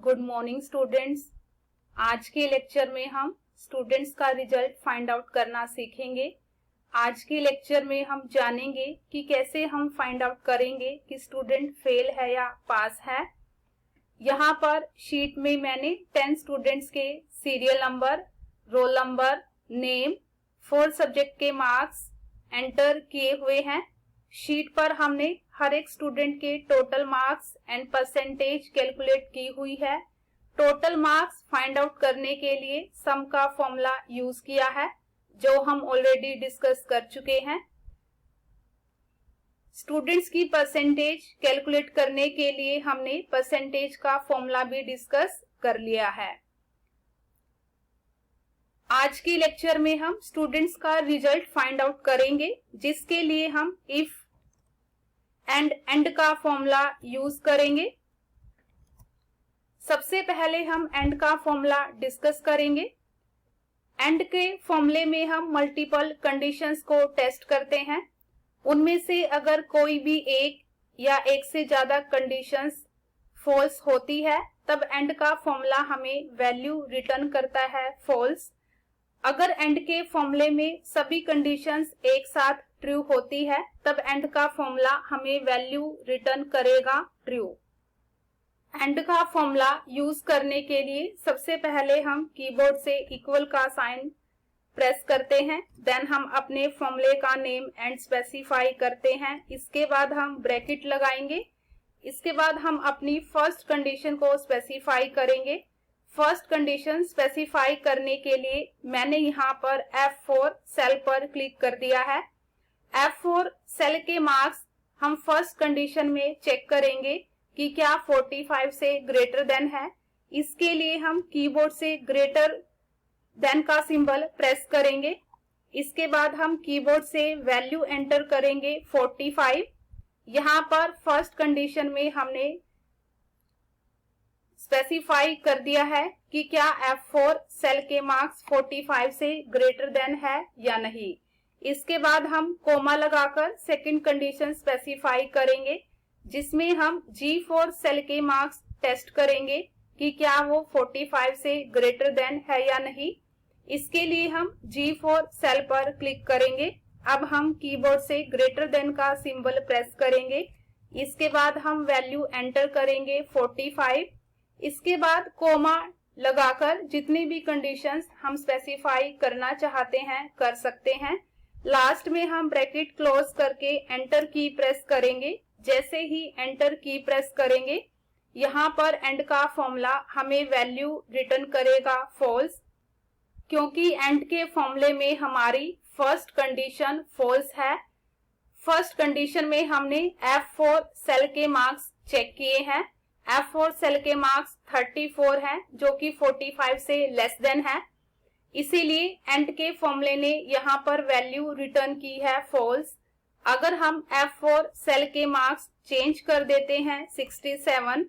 Good morning students. आज के lecture में हम स्टूडेंट्स का रिजल्ट फाइंड आउट करना सीखेंगे। आज के लेक्चर में हम जानेंगे कि कैसे हम फाइंड आउट करेंगे कि स्टूडेंट फेल है या पास है। यहाँ पर शीट में मैंने 10 स्टूडेंट्स के serial number, roll number, name, 4 subject के मार्क्स एंटर किए हुए हैं। शीट पर हमने हर एक स्टूडेंट के total marks and percentage calculate की हुई है। टोटल मार्क्स फाइंड आउट करने के लिए सम का फॉर्मूला यूज किया है, जो हम ऑलरेडी डिस्कस कर चुके हैं। स्टूडेंट्स की परसेंटेज कैलकुलेट करने के लिए हमने परसेंटेज का फॉर्मूला भी डिस्कस कर लिया है। आज के लेक्चर में हम स्टूडेंट्स का रिजल्ट फाइंड आउट करेंगे, जिसके लिए हम इफ एंड का फॉर्मूला यूज करेंगे। सबसे पहले हम एंड का फॉर्मूला डिस्कस करेंगे। एंड के फॉर्मूले में हम मल्टीपल कंडीशंस को टेस्ट करते हैं। उनमें से अगर कोई भी एक या एक से ज्यादा कंडीशंस फॉल्स होती है, तब एंड का फॉर्मूला हमें वैल्यू रिटर्न करता है फॉल्स। अगर एंड के फॉर्मूले में सभी कंडीशंस एक साथ ट्रू होती है, तब एंड का फॉर्मूला हमें वैल्यू रिटर्न करेगा ट्रू। एंड का फॉर्मूला यूज करने के लिए सबसे पहले हम कीबोर्ड से इक्वल का साइन प्रेस करते हैं। देन हम अपने फॉर्मूले का नेम एंड स्पेसिफाई करते हैं। इसके बाद हम ब्रैकेट लगाएंगे। इसके बाद हम अपनी फर्स्ट कंडीशन को स्पेसिफाई करेंगे। फर्स्ट कंडीशन स्पेसिफाई करने के लिए मैंने यहाँ पर F4 सेल पर क्लिक कर दिया है। F4 सेल के मार्क्स हम फर्स्ट कंडीशन में चेक करेंगे कि क्या 45 से ग्रेटर देन है। इसके लिए हम कीबोर्ड से ग्रेटर देन का सिंबल प्रेस करेंगे। इसके बाद हम कीबोर्ड से वैल्यू एंटर करेंगे 45। यहाँ पर फर्स्ट कंडीशन में हमने स्पेसिफाई कर दिया है कि क्या F4 सेल के मार्क्स 45 से ग्रेटर देन है या नहीं। इसके बाद हम कोमा लगाकर सेकंड कंडीशन स्पेसिफाई करेंगे, जिसमें हम G4 सेल के मार्क्स टेस्ट करेंगे कि क्या वो 45 से ग्रेटर देन है या नहीं। इसके लिए हम G4 सेल पर क्लिक करेंगे। अब हम कीबोर्ड से ग्रेटर देन का सिंबल प्रेस करेंगे। इसके बाद हम वैल्यू एंटर करेंगे 45। इसके बाद कोमा लगाकर जितनी भी कंडीशंस हम स्पेसिफाई करना चाहते हैं कर सकते हैं। लास्ट में हम ब्रैकेट क्लोज करके एंटर की प्रेस करेंगे। जैसे ही एंटर की प्रेस करेंगे, यहाँ पर एंड का फॉर्मूला हमें वैल्यू रिटर्न करेगा फॉल्स, क्योंकि एंड के फॉर्मूले में हमारी फर्स्ट कंडीशन फॉल्स है। फर्स्ट कंडीशन में हमने F4 सेल के मार्क्स चेक किए हैं। F4 सेल के मार्क्स 34 हैं, जो कि 45 से लेस देन है। इसीलिए एंड के फॉर्मूले ने यहाँ पर वैल्यू रिटर्न की है फॉल्स। अगर हम F4 सेल के मार्क्स चेंज कर देते हैं 67,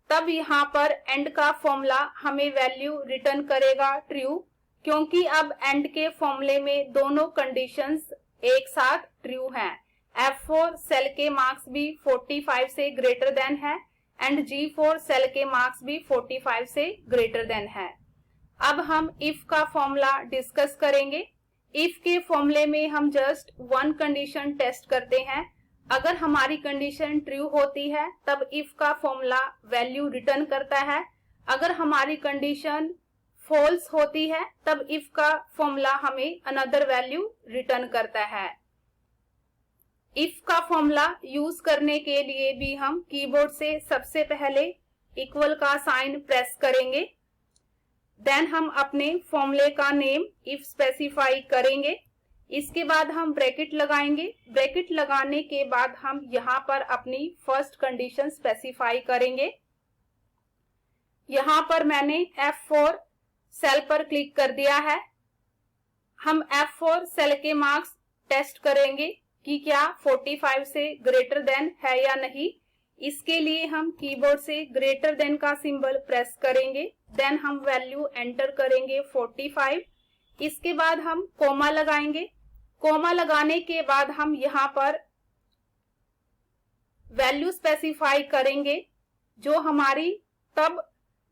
तब यहाँ पर एंड का फॉर्मूला हमें वैल्यू रिटर्न करेगा ट्रू, क्योंकि अब एंड के फॉर्मूले में दोनों कंडीशंस एक साथ ट्रू हैं। F4 सेल के मार्क्स भी 45 से ग्रेटर देन है एंड G4 सेल के मार्क्स भी 45 से ग्रेटर देन है। अब हम इफ का फॉर्मूला डिस्कस करेंगे। इफ के फॉर्मूले में हम जस्ट वन कंडीशन टेस्ट करते हैं। अगर हमारी कंडीशन ट्रू होती है, तब इफ का फॉर्मूला वैल्यू रिटर्न करता है। अगर हमारी कंडीशन फॉल्स होती है, तब इफ का फॉर्मूला हमें अनदर वैल्यू रिटर्न करता है। इफ का फॉर्मूला यूज करने के लिए भी हम कीबोर्ड से सबसे पहले इक्वल का साइन प्रेस करेंगे। देन हम अपने फॉर्मूले का नेम इफ स्पेसिफाई करेंगे। इसके बाद हम ब्रैकेट लगाएंगे। ब्रैकेट लगाने के बाद हम यहाँ पर अपनी फर्स्ट कंडीशन स्पेसिफाई करेंगे। यहाँ पर मैंने F4 सेल पर क्लिक कर दिया है। हम F4 सेल के मार्क्स टेस्ट करेंगे कि क्या 45 से ग्रेटर देन है या नहीं। इसके लिए हम कीबोर्ड से ग्रेटर देन का सिंबल प्रेस करेंगे। देन हम वैल्यू एंटर करेंगे 45। इसके बाद हम कोमा लगाएंगे। कोमा लगाने के बाद हम यहाँ पर वैल्यू स्पेसिफाई करेंगे जो हमारी तब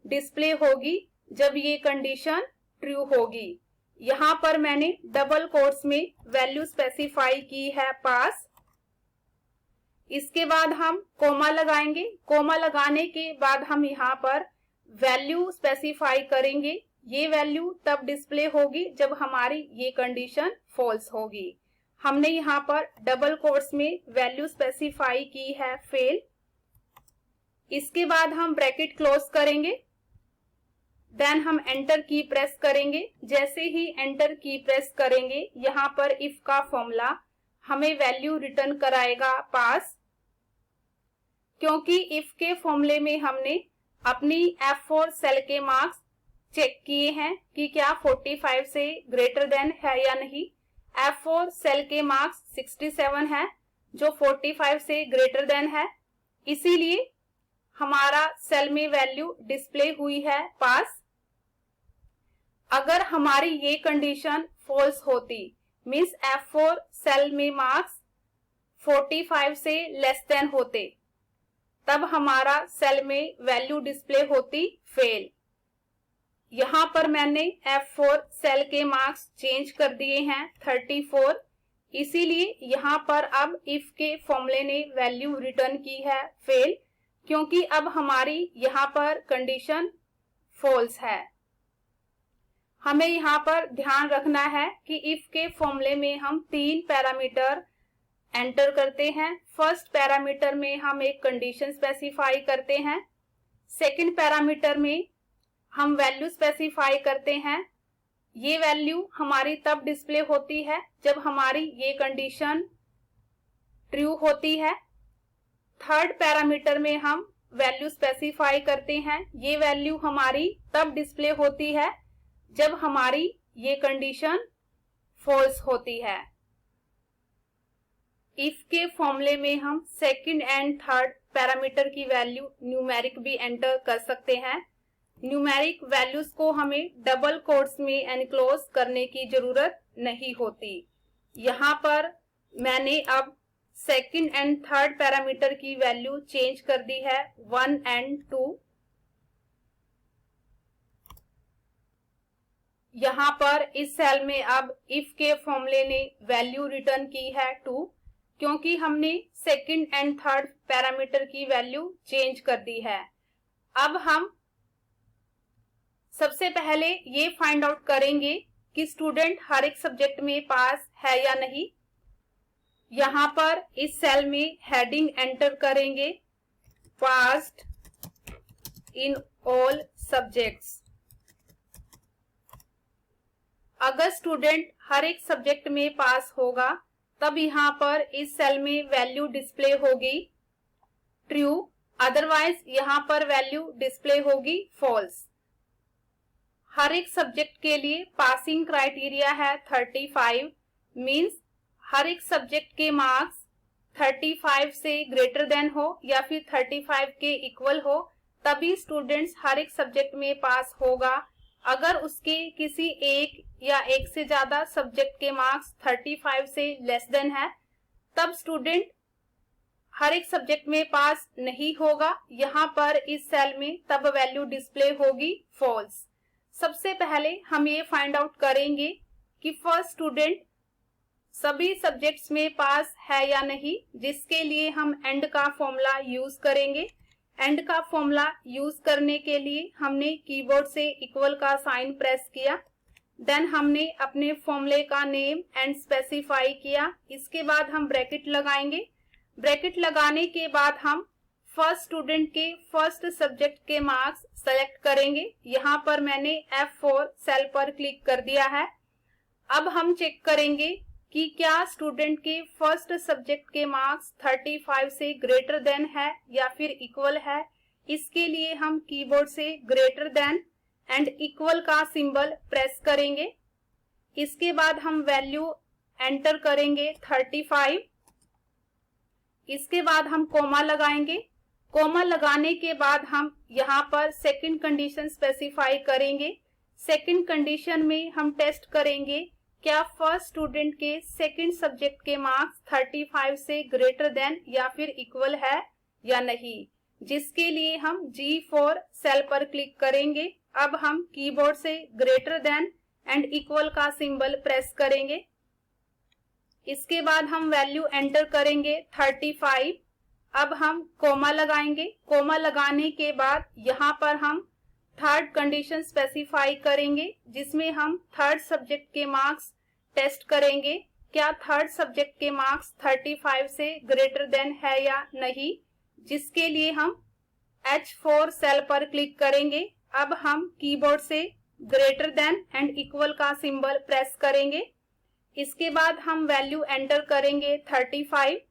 डिस्प्ले होगी जब ये कंडीशन ट्रू होगी। यहाँ पर मैंने डबल कोट्स में वैल्यू स्पेसिफाई की है पास। इसके बाद हम कोमा लगाएंगे। कोमा लगाने के बाद हम यहाँ पर वैल्यू स्पेसिफाई करेंगे। ये वैल्यू तब डिस्प्ले होगी जब हमारी ये कंडीशन फॉल्स होगी। हमने यहाँ पर डबल कोट्स में वैल्यू स्पेसिफाई की है फेल। इसके बाद हम ब्रैकेट क्लोज करेंगे, देन हम एंटर की प्रेस करेंगे। जैसे ही एंटर की प्रेस करेंगे यहाँ पर इफ का फॉर्मूला हमें वैल्यू रिटर्न कराएगा पास, क्योंकि इफ के फॉर्मूले में हमने अपनी F4 सेल के मार्क्स चेक किए हैं कि क्या 45 से ग्रेटर देन है या नहीं। F4 सेल के मार्क्स 67 है जो 45 से ग्रेटर देन है, इसीलिए हमारा सेल में वैल्यू डिस्प्ले हुई है पास। अगर हमारी ये कंडीशन फॉल्स होती, मींस F4 सेल में मार्क्स 45 से लेस देन होते, तब हमारा सेल में वैल्यू डिस्प्ले होती फेल। यहाँ पर मैंने F4 सेल के मार्क्स चेंज कर दिए हैं 34, इसीलिए यहाँ पर अब इफ के फॉर्मूले ने वैल्यू रिटर्न की है फेल, क्योंकि अब हमारी यहाँ पर कंडीशन फॉल्स है। हमें यहाँ पर ध्यान रखना है कि इफ के फॉर्मूले में हम 3 पैरामीटर एंटर करते हैं। फर्स्ट पैरामीटर में हम एक कंडीशन स्पेसिफाई करते हैं, सेकंड पैरामीटर में हम वैल्यू स्पेसिफाई करते हैं। ये वैल्यू हमारी तब डिस्प्ले होती है जब हमारी ये कंडीशन ट्रू होती है। थर्ड पैरामीटर में हम वैल्यू स्पेसिफाई करते हैं। ये वैल्यू हमारी तब डिस्प्ले होती है जब हमारी ये कंडीशन फॉल्स होती है। इफ के फॉर्मूले में हम सेकंड एंड थर्ड पैरामीटर की वैल्यू न्यूमेरिक भी एंटर कर सकते हैं। न्यूमेरिक वैल्यूज को हमें डबल कोट्स में एनक्लोज करने की जरूरत नहीं होती। यहाँ पर मैंने अब सेकंड एंड थर्ड पैरामीटर की वैल्यू चेंज कर दी है 1 and 2। यहाँ पर इस सेल में अब इफ के फॉर्मूले ने वैल्यू रिटर्न की है 2, क्योंकि हमने सेकंड एंड थर्ड पैरामीटर की वैल्यू चेंज कर दी है। अब हम सबसे पहले ये फाइंड आउट करेंगे कि स्टूडेंट हर एक सब्जेक्ट में पास है या नहीं। यहाँ पर इस सेल में हेडिंग एंटर करेंगे पास्ड इन ऑल सब्जेक्ट्स। अगर स्टूडेंट हर एक सब्जेक्ट में पास होगा तब यहाँ पर इस सेल में वैल्यू डिस्प्ले होगी ट्रू, अदरवाइज यहाँ पर वैल्यू डिस्प्ले होगी फॉल्स। हर एक सब्जेक्ट के लिए पासिंग क्राइटेरिया है 35, मींस हर एक सब्जेक्ट के मार्क्स 35 से ग्रेटर देन हो या फिर 35 के इक्वल हो, तभी स्टूडेंट्स हर एक सब्जेक्ट में पास होगा। अगर उसके किसी एक या एक से ज्यादा सब्जेक्ट के मार्क्स 35 से लेस देन है, तब स्टूडेंट हर एक सब्जेक्ट में पास नहीं होगा। यहाँ पर इस सेल में तब वैल्यू डिस्प्ले होगी फॉल्स। सबसे पहले हम ये फाइंड आउट करेंगे कि फर्स्ट स्टूडेंट सभी सब्जेक्ट्स में पास है या नहीं, जिसके लिए हम एंड का फॉर्मूला यूज करेंगे। एंड का फॉर्मूला यूज करने के लिए हमने कीबोर्ड से इक्वल का साइन प्रेस किया, देन हमने अपने फॉर्मूले का नेम एंड स्पेसिफाई किया। इसके बाद हम ब्रैकेट लगाएंगे। ब्रैकेट लगाने के बाद हम फर्स्ट स्टूडेंट के फर्स्ट सब्जेक्ट के मार्क्स सेलेक्ट करेंगे। यहाँ पर मैंने F4 सेल पर क्लिक कर दिया है। अब हम चेक करेंगे कि क्या स्टूडेंट के फर्स्ट सब्जेक्ट के मार्क्स 35 से ग्रेटर देन है या फिर इक्वल है। इसके लिए हम कीबोर्ड से ग्रेटर देन एंड इक्वल का सिंबल प्रेस करेंगे। इसके बाद हम वैल्यू एंटर करेंगे 35। इसके बाद हम कोमा लगाएंगे। कोमा लगाने के बाद हम यहाँ पर सेकंड कंडीशन स्पेसिफाई करेंगे। सेकंड कंडीशन में हम टेस्ट करेंगे क्या फर्स्ट स्टूडेंट के सेकंड सब्जेक्ट के मार्क्स 35 से ग्रेटर देन या फिर इक्वल है या नहीं। जिसके लिए हम G4 सेल पर क्लिक करेंगे। अब हम कीबोर्ड से ग्रेटर देन एंड इक्वल का सिंबल प्रेस करेंगे। इसके बाद हम वैल्यू एंटर करेंगे 35। अब हम कोमा लगाएंगे। कोमा लगाने के बाद यहाँ पर हम थर्ड कंडीशन स्पेसिफाई करेंगे, जिसमें हम थर्ड सब्जेक्ट के मार्क्स टेस्ट करेंगे। क्या थर्ड सब्जेक्ट के मार्क्स 35 से ग्रेटर देन है या नहीं, जिसके लिए हम H4 सेल पर क्लिक करेंगे। अब हम कीबोर्ड से ग्रेटर देन एंड इक्वल का सिंबल प्रेस करेंगे। इसके बाद हम वैल्यू एंटर करेंगे 35।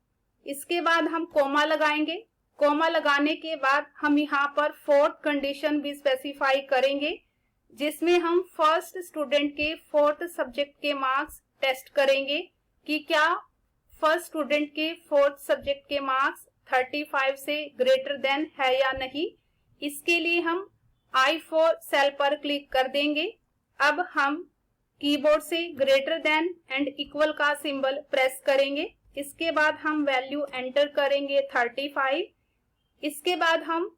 इसके बाद हम कोमा लगाएंगे। कोमा लगाने के बाद हम यहाँ पर फोर्थ कंडीशन भी स्पेसिफाई करेंगे, जिसमें हम फर्स्ट स्टूडेंट के फोर्थ सब्जेक्ट के मार्क्स टेस्ट करेंगे कि क्या फर्स्ट स्टूडेंट के फोर्थ सब्जेक्ट के मार्क्स 35 से ग्रेटर देन है या नहीं। इसके लिए हम I4 सेल पर क्लिक कर देंगे। अब हम कीबोर्ड से ग्रेटर देन एंड इक्वल का सिंबल प्रेस करेंगे। इसके बाद हम वैल्यू एंटर करेंगे 35। इसके बाद हम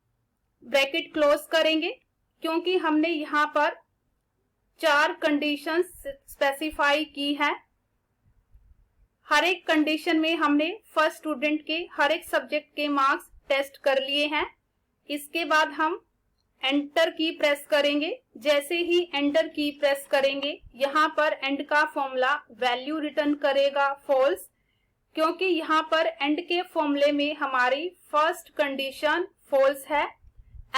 ब्रैकेट क्लोज करेंगे, क्योंकि हमने यहाँ पर 4 कंडीशंस स्पेसिफाई की है। हर एक कंडीशन में हमने फर्स्ट स्टूडेंट के हर एक सब्जेक्ट के मार्क्स टेस्ट कर लिए हैं। इसके बाद हम एंटर की प्रेस करेंगे। जैसे ही एंटर की प्रेस करेंगे, यहाँ पर एंड का फॉर्मूला वैल्यू रिटर्न करेगा फॉल्स, क्योंकि यहाँ पर एंड के फॉर्मूले में हमारी फर्स्ट कंडीशन फॉल्स है।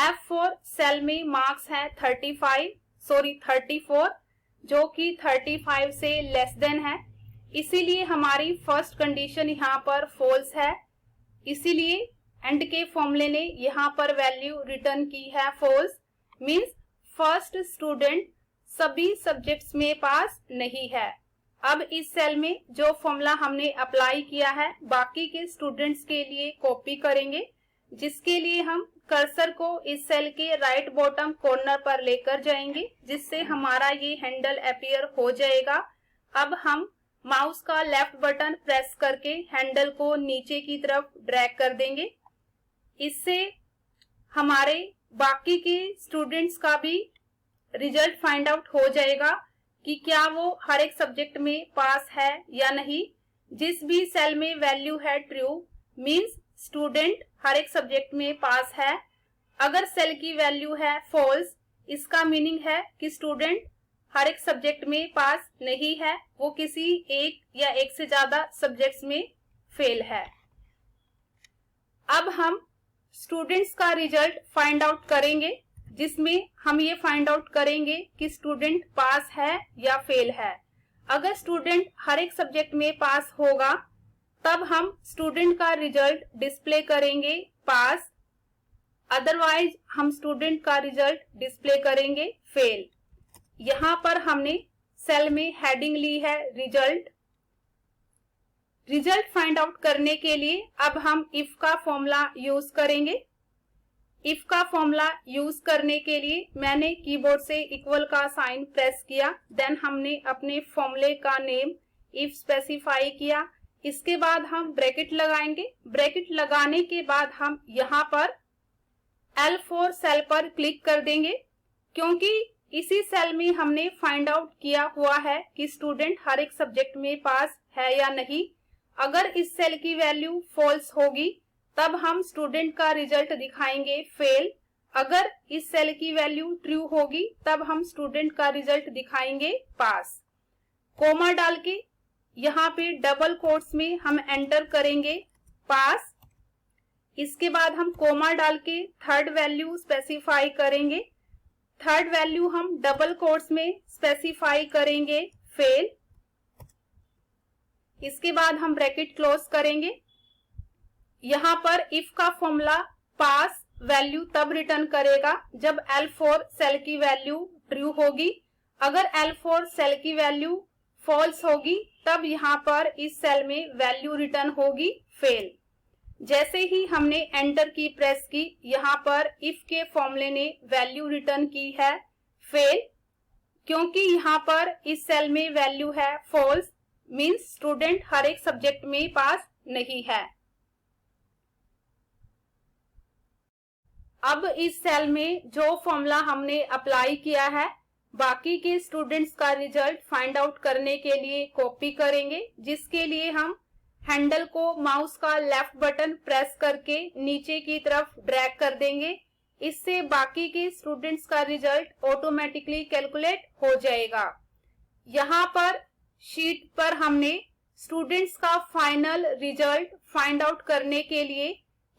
F4 सेल में मार्क्स है 34, जो कि 35 से लेस देन है। इसीलिए हमारी फर्स्ट कंडीशन यहाँ पर फॉल्स है। इसीलिए एंड के फॉर्मूले ने यहाँ पर वैल्यू रिटर्न की है फॉल्स, मींस फर्स्ट स्टूडेंट सभी सब्जेक्ट्स में पास नहीं है। अब इस सेल में जो फॉर्मूला हमने अप्लाई किया है, बाकी के स्टूडेंट्स के लिए कॉपी करेंगे, जिसके लिए हम कर्सर को इस सेल के राइट बॉटम कॉर्नर पर लेकर जाएंगे, जिससे हमारा ये हैंडल अपीयर हो जाएगा। अब हम माउस का लेफ्ट बटन प्रेस करके हैंडल को नीचे की तरफ ड्रैग कर देंगे। इससे हमारे बाकी के स्टूडेंट्स का भी रिजल्ट फाइंड आउट हो जाएगा कि क्या वो हर एक सब्जेक्ट में पास है या नहीं। जिस भी सेल में वैल्यू है ट्रू, मींस स्टूडेंट हर एक सब्जेक्ट में पास है। अगर सेल की वैल्यू है फॉल्स, इसका मीनिंग है कि स्टूडेंट हर एक सब्जेक्ट में पास नहीं है, वो किसी एक या एक से ज्यादा सब्जेक्ट्स में फेल है। अब हम स्टूडेंट्स का रिजल्ट फाइंड आउट करेंगे, जिसमें हम ये फाइंड आउट करेंगे कि स्टूडेंट पास है या फेल है। अगर स्टूडेंट हर एक सब्जेक्ट में पास होगा, तब हम स्टूडेंट का रिजल्ट डिस्प्ले करेंगे पास, अदरवाइज हम स्टूडेंट का रिजल्ट डिस्प्ले करेंगे फेल। यहाँ पर हमने सेल में हेडिंग ली है रिजल्ट। रिजल्ट फाइंड आउट करने के लिए अब हम इफ का फॉर्मूला यूज करेंगे। इफ का फॉर्मूला यूज करने के लिए मैंने कीबोर्ड से इक्वल का साइन प्रेस किया, देन हमने अपने फॉर्मूले का नेम इफ स्पेसिफाई किया। इसके बाद हम ब्रैकेट लगाएंगे। ब्रैकेट लगाने के बाद हम यहाँ पर L4 सेल पर क्लिक कर देंगे, क्योंकि इसी सेल में हमने फाइंड आउट किया हुआ है कि स्टूडेंट हर एक सब्जेक्ट में पास है या नहीं। अगर इस सेल की वैल्यू फॉल्स होगी, तब हम स्टूडेंट का रिजल्ट दिखाएंगे फेल। अगर इस सेल की वैल्यू ट्रू होगी, तब हम स्टूडेंट का रिजल्ट दिखाएंगे पास। कोमा डाल के यहाँ पे डबल कोट्स में हम एंटर करेंगे पास। इसके बाद हम कोमा डाल के थर्ड वैल्यू स्पेसिफाई करेंगे। थर्ड वैल्यू हम डबल कोट्स में स्पेसिफाई करेंगे फेल। इसके बाद हम ब्रैकेट क्लोज करेंगे। यहाँ पर इफ का फॉर्मूला पास वैल्यू तब रिटर्न करेगा जब L4 सेल की वैल्यू ट्रू होगी। अगर L4 सेल की वैल्यू फॉल्स होगी, तब यहाँ पर इस सेल में वैल्यू रिटर्न होगी फेल। जैसे ही हमने एंटर की प्रेस की, यहाँ पर इफ के फॉर्मूले ने वैल्यू रिटर्न की है फेल, क्योंकि यहाँ पर इस सेल में वैल्यू है फॉल्स, मींस स्टूडेंट हर एक सब्जेक्ट में पास नहीं है। अब इस सेल में जो फॉर्मूला हमने अप्लाई किया है बाकी के स्टूडेंट्स का रिजल्ट फाइंड आउट करने के लिए कॉपी करेंगे, जिसके लिए हम हैंडल को माउस का लेफ्ट बटन प्रेस करके नीचे की तरफ ड्रैग कर देंगे। इससे बाकी के स्टूडेंट्स का रिजल्ट ऑटोमेटिकली कैलकुलेट हो जाएगा। यहाँ पर शीट पर हमने स्टूडेंट्स का फाइनल रिजल्ट फाइंड आउट करने के लिए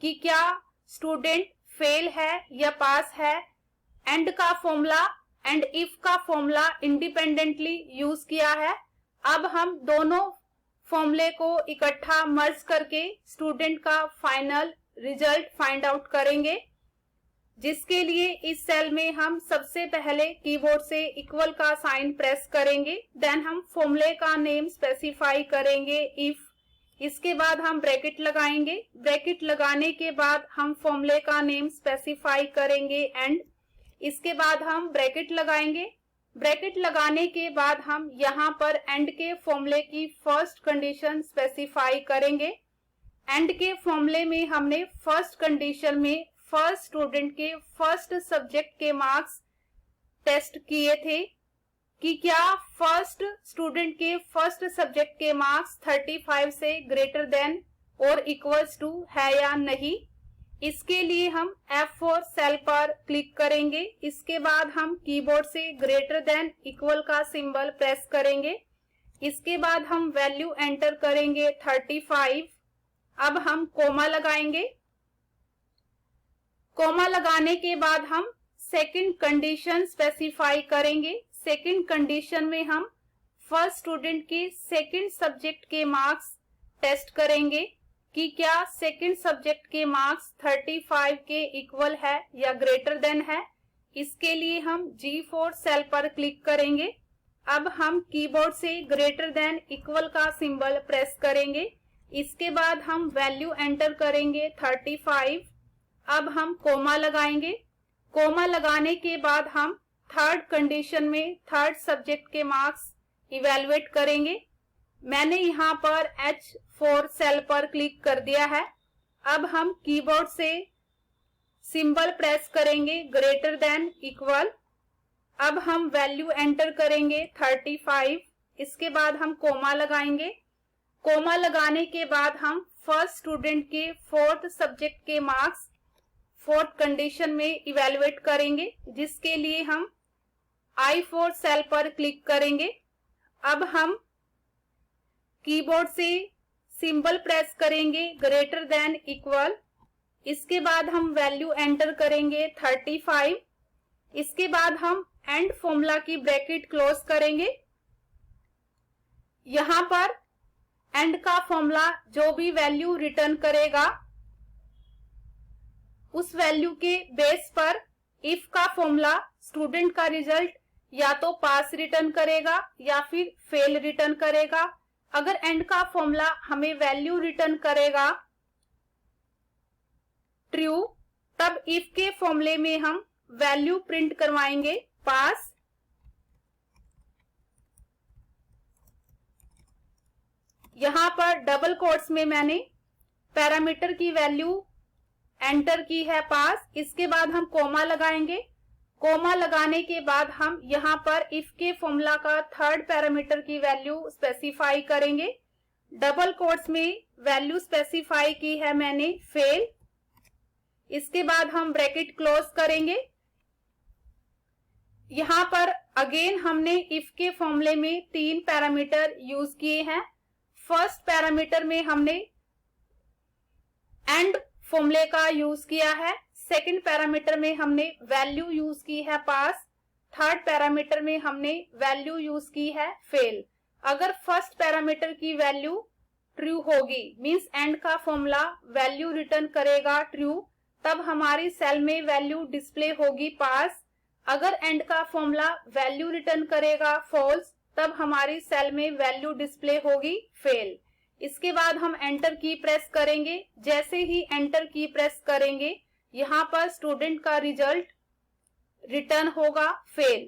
कि क्या स्टूडेंट फेल है या पास है, एंड का फॉर्मूला एंड इफ का फॉर्मूला इंडिपेंडेंटली यूज किया है। अब हम दोनों फॉर्मूले को इकट्ठा मर्ज करके स्टूडेंट का फाइनल रिजल्ट फाइंड आउट करेंगे, जिसके लिए इस सेल में हम सबसे पहले कीबोर्ड से इक्वल का साइन प्रेस करेंगे। देन हम फॉर्मूले का नेम स्पेसिफाई करेंगे इफ। इसके बाद हम ब्रैकेट लगाएंगे। ब्रैकेट लगाने के बाद हम फॉर्मूले का नेम स्पेसिफाई करेंगे एंड। इसके बाद हम ब्रैकेट लगाएंगे। ब्रैकेट लगाने के बाद हम यहाँ पर एंड के फॉर्मूले की फर्स्ट कंडीशन स्पेसिफाई करेंगे। एंड के फॉर्मूले में हमने फर्स्ट कंडीशन में फर्स्ट स्टूडेंट के फर्स्ट सब्जेक्ट के मार्क्स टेस्ट किए थे कि क्या फर्स्ट स्टूडेंट के फर्स्ट सब्जेक्ट के मार्क्स 35 से ग्रेटर देन और इक्वल्स टू है या नहीं। इसके लिए हम F4 सेल पर क्लिक करेंगे। इसके बाद हम कीबोर्ड से ग्रेटर देन इक्वल का सिंबल प्रेस करेंगे। इसके बाद हम वैल्यू एंटर करेंगे 35। अब हम कोमा लगाएंगे। कोमा लगाने के बाद हम सेकंड कंडीशन स्पेसिफाई करेंगे। सेकंड कंडीशन में हम फर्स्ट स्टूडेंट के सेकंड सब्जेक्ट के मार्क्स टेस्ट करेंगे कि क्या सेकंड सब्जेक्ट के मार्क्स 35 के इक्वल है या ग्रेटर देन है। इसके लिए हम G4 सेल पर क्लिक करेंगे। अब हम कीबोर्ड से ग्रेटर देन इक्वल का सिंबल प्रेस करेंगे। इसके बाद हम वैल्यू एंटर करेंगे 35। अब हम कोमा लगाएंगे। कोमा लगाने के बाद हम थर्ड कंडीशन में थर्ड सब्जेक्ट के मार्क्स इवेलुएट करेंगे। मैंने यहाँ पर H4 सेल पर क्लिक कर दिया है। अब हम कीबोर्ड से सिंबल प्रेस करेंगे ग्रेटर देन इक्वल। अब हम वैल्यू एंटर करेंगे 35। इसके बाद हम कोमा लगाएंगे। कोमा लगाने के बाद हम फर्स्ट स्टूडेंट के फोर्थ सब्जेक्ट के मार्क्स फोर्थ कंडीशन में इवेलुएट करेंगे, जिसके लिए हम I4 सेल पर क्लिक करेंगे। अब हम कीबोर्ड से सिंबल प्रेस करेंगे ग्रेटर देन इक्वल। इसके बाद हम वैल्यू एंटर करेंगे 35। इसके बाद हम एंड फॉर्मूला की ब्रैकेट क्लोज करेंगे। यहाँ पर एंड का फॉर्मूला जो भी वैल्यू रिटर्न करेगा उस वैल्यू के बेस पर इफ का फॉर्मूला स्टूडेंट का रिजल्ट या तो पास रिटर्न करेगा या फिर फेल रिटर्न करेगा। अगर एंड का फॉर्मूला हमें वैल्यू रिटर्न करेगा ट्रू, तब इफ के फॉर्मूले में हम वैल्यू प्रिंट करवाएंगे पास। यहां पर डबल कोट्स में मैंने पैरामीटर की वैल्यू एंटर की है पास। इसके बाद हम कोमा लगाएंगे। कोमा लगाने के बाद हम यहाँ पर इफ के फॉर्मूला का थर्ड पैरामीटर की वैल्यू स्पेसिफाई करेंगे। डबल कोट्स में वैल्यू स्पेसिफाई की है मैंने फेल। इसके बाद हम ब्रैकेट क्लोज करेंगे। यहाँ पर अगेन हमने इफ के फॉर्मूले में 3 पैरामीटर यूज किए हैं। फर्स्ट पैरामीटर में हमने एंड फॉर्मूले का यूज किया है। सेकंड पैरामीटर में हमने वैल्यू यूज की है पास। थर्ड पैरामीटर में हमने वैल्यू यूज की है फेल। अगर फर्स्ट पैरामीटर की वैल्यू ट्रू होगी मींस एंड का फॉर्मूला वैल्यू रिटर्न करेगा ट्रू, तब हमारी सेल में वैल्यू डिस्प्ले होगी पास। अगर एंड का फॉर्मूला वैल्यू रिटर्न करेगा फॉल्स, तब हमारी सेल में वैल्यू डिस्प्ले होगी फेल। इसके बाद हम एंटर की प्रेस करेंगे। जैसे ही एंटर की प्रेस करेंगे यहाँ पर स्टूडेंट का रिजल्ट रिटर्न होगा फेल।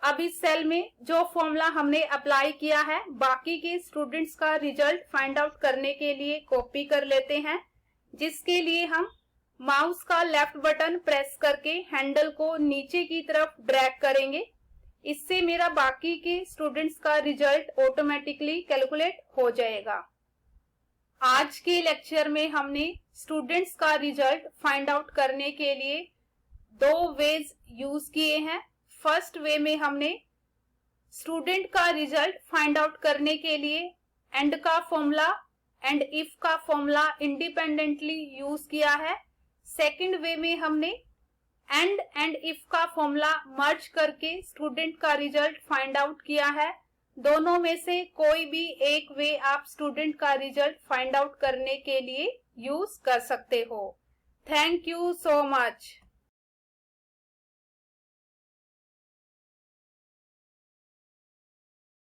अब इस सेल में जो फॉर्मूला हमने अप्लाई किया है बाकी के स्टूडेंट्स का रिजल्ट फाइंड आउट करने के लिए कॉपी कर लेते हैं, जिसके लिए हम माउस का लेफ्ट बटन प्रेस करके हैंडल को नीचे की तरफ ड्रैग करेंगे। इससे मेरा बाकी के स्टूडेंट्स का रिजल्ट ऑटोमेटिकली कैलकुलेट हो जाएगा। आज के लेक्चर में हमने स्टूडेंट्स का रिजल्ट फाइंड आउट करने के लिए दो वेज यूज किए हैं। फर्स्ट वे में हमने स्टूडेंट का रिजल्ट फाइंड आउट करने के लिए एंड का फॉर्मूला एंड इफ का फॉर्मूला इंडिपेंडेंटली यूज किया है। सेकंड वे में हमने एंड इफ का फॉर्मूला मर्ज करके स्टूडेंट का रिजल्ट फाइंड आउट किया है। दोनों में से कोई भी एक वे आप स्टूडेंट का रिजल्ट फाइंड आउट करने के लिए यूज कर सकते हो। Thank you so much.